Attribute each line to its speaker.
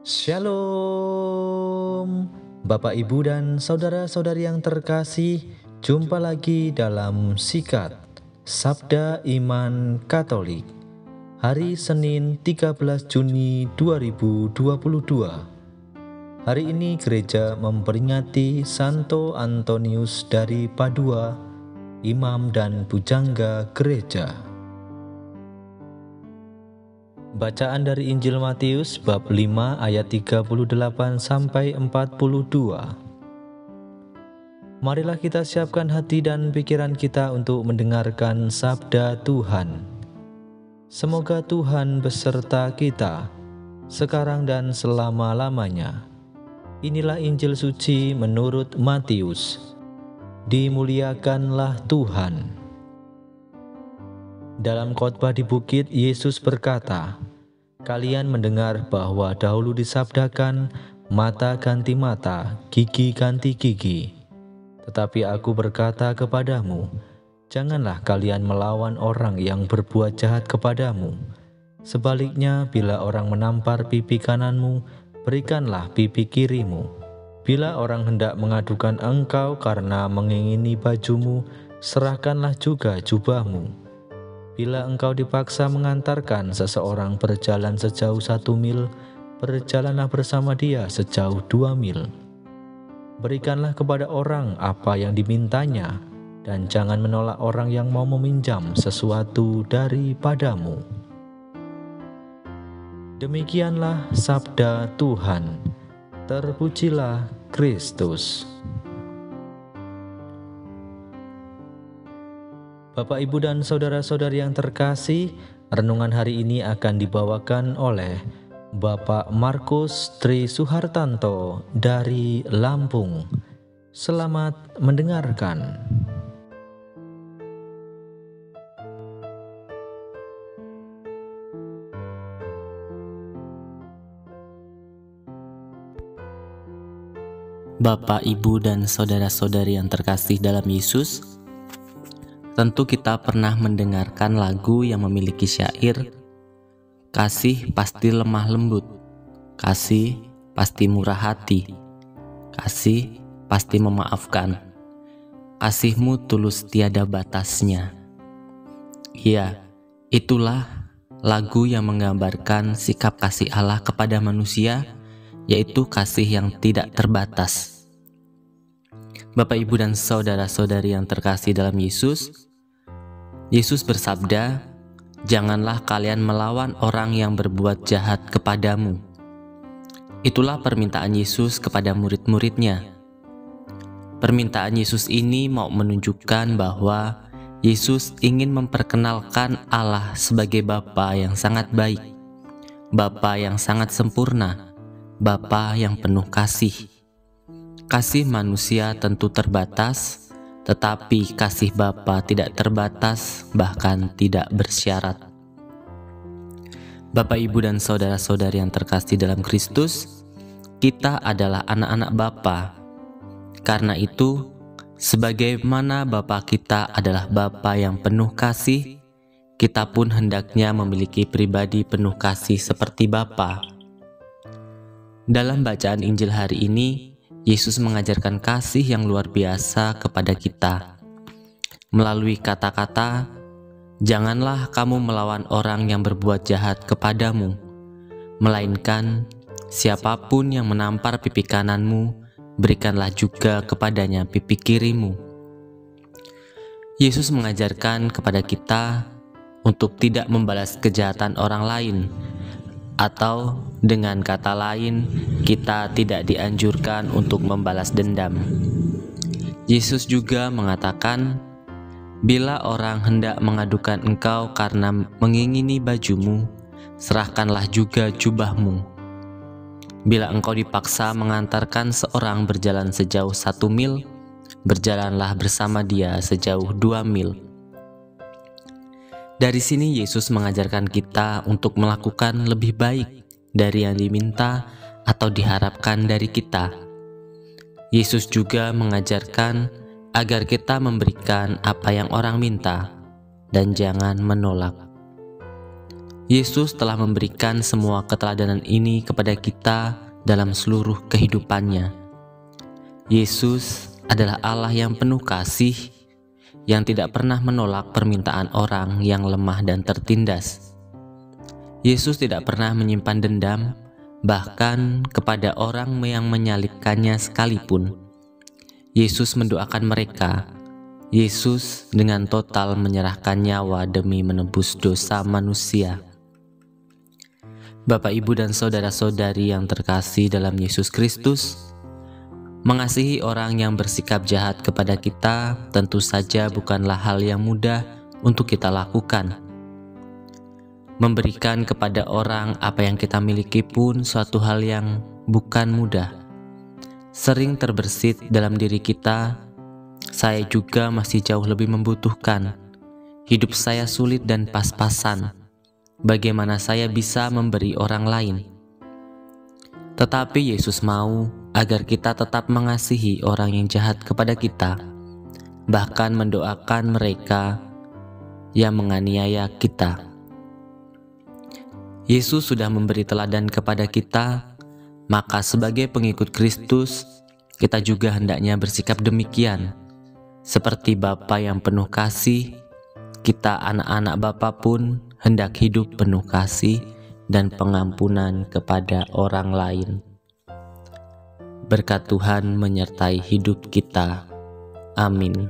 Speaker 1: Shalom, Bapak, Ibu, dan saudara-saudari yang terkasih. Jumpa lagi dalam Sikat Sabda Iman Katolik, hari Senin 13 Juni 2022. Hari ini gereja memperingati Santo Antonius dari Padua, imam dan pujangga gereja. Bacaan dari Injil Matius bab 5 ayat 38 sampai 42. Marilah kita siapkan hati dan pikiran kita untuk mendengarkan sabda Tuhan. Semoga Tuhan beserta kita sekarang dan selama-lamanya. Inilah Injil suci menurut Matius. Dimuliakanlah Tuhan. Dalam khotbah di bukit, Yesus berkata, "Kalian mendengar bahwa dahulu disabdakan, mata ganti mata, gigi ganti gigi. Tetapi aku berkata kepadamu, janganlah kalian melawan orang yang berbuat jahat kepadamu. Sebaliknya, bila orang menampar pipi kananmu, berikanlah pipi kirimu. Bila orang hendak mengadukan engkau karena mengingini bajumu, serahkanlah juga jubahmu. Bila engkau dipaksa mengantarkan seseorang berjalan sejauh 1 mil, berjalanlah bersama dia sejauh 2 mil. Berikanlah kepada orang apa yang dimintanya, dan jangan menolak orang yang mau meminjam sesuatu daripadamu." Demikianlah sabda Tuhan. Terpujilah Kristus. Bapak, Ibu, dan saudara-saudari yang terkasih, renungan hari ini akan dibawakan oleh Bapak Markus Tri Suhartanto dari Lampung. Selamat mendengarkan.
Speaker 2: Bapak, Ibu, dan saudara-saudari yang terkasih dalam Yesus, tentu kita pernah mendengarkan lagu yang memiliki syair, "Kasih pasti lemah lembut, kasih pasti murah hati, kasih pasti memaafkan, kasihmu tulus tiada batasnya." Ya, itulah lagu yang menggambarkan sikap kasih Allah kepada manusia, yaitu kasih yang tidak terbatas. Bapak, Ibu, dan saudara-saudari yang terkasih dalam Yesus, Yesus bersabda, "Janganlah kalian melawan orang yang berbuat jahat kepadamu." Itulah permintaan Yesus kepada murid-muridnya. Permintaan Yesus ini mau menunjukkan bahwa Yesus ingin memperkenalkan Allah sebagai Bapa yang sangat baik, Bapa yang sangat sempurna, Bapa yang penuh kasih. Kasih manusia tentu terbatas, tetapi kasih Bapa tidak terbatas, bahkan tidak bersyarat. Bapak, Ibu, dan saudara-saudari yang terkasih dalam Kristus, kita adalah anak-anak Bapa. Karena itu, sebagaimana Bapa kita adalah Bapa yang penuh kasih, kita pun hendaknya memiliki pribadi penuh kasih seperti Bapa. Dalam bacaan Injil hari ini, Yesus mengajarkan kasih yang luar biasa kepada kita. Melalui kata-kata, "Janganlah kamu melawan orang yang berbuat jahat kepadamu, melainkan siapapun yang menampar pipi kananmu, berikanlah juga kepadanya pipi kirimu." Yesus mengajarkan kepada kita untuk tidak membalas kejahatan orang lain, atau dengan kata lain, kita tidak dianjurkan untuk membalas dendam. Yesus juga mengatakan, "Bila orang hendak mengadukan engkau karena mengingini bajumu, serahkanlah juga jubahmu. Bila engkau dipaksa mengantarkan seorang berjalan sejauh 1 mil, berjalanlah bersama dia sejauh 2 mil. Dari sini Yesus mengajarkan kita untuk melakukan lebih baik dari yang diminta atau diharapkan dari kita. Yesus juga mengajarkan agar kita memberikan apa yang orang minta dan jangan menolak. Yesus telah memberikan semua keteladanan ini kepada kita dalam seluruh kehidupannya. Yesus adalah Allah yang penuh kasih, yang tidak pernah menolak permintaan orang yang lemah dan tertindas. Yesus tidak pernah menyimpan dendam, bahkan kepada orang yang menyalibkannya sekalipun. Yesus mendoakan mereka. Yesus dengan total menyerahkan nyawa demi menebus dosa manusia. Bapak, Ibu, dan saudara-saudari yang terkasih dalam Yesus Kristus, mengasihi orang yang bersikap jahat kepada kita tentu saja bukanlah hal yang mudah untuk kita lakukan. Memberikan kepada orang apa yang kita miliki pun suatu hal yang bukan mudah. Sering terbersit dalam diri kita, saya juga masih jauh lebih membutuhkan. Hidup saya sulit dan pas-pasan. Bagaimana saya bisa memberi orang lain? Tetapi Yesus mau agar kita tetap mengasihi orang yang jahat kepada kita, bahkan mendoakan mereka yang menganiaya kita. Yesus sudah memberi teladan kepada kita, maka sebagai pengikut Kristus, kita juga hendaknya bersikap demikian. Seperti Bapa yang penuh kasih, kita anak-anak Bapa pun hendak hidup penuh kasih dan pengampunan kepada orang lain. Berkat Tuhan menyertai hidup kita. Amin.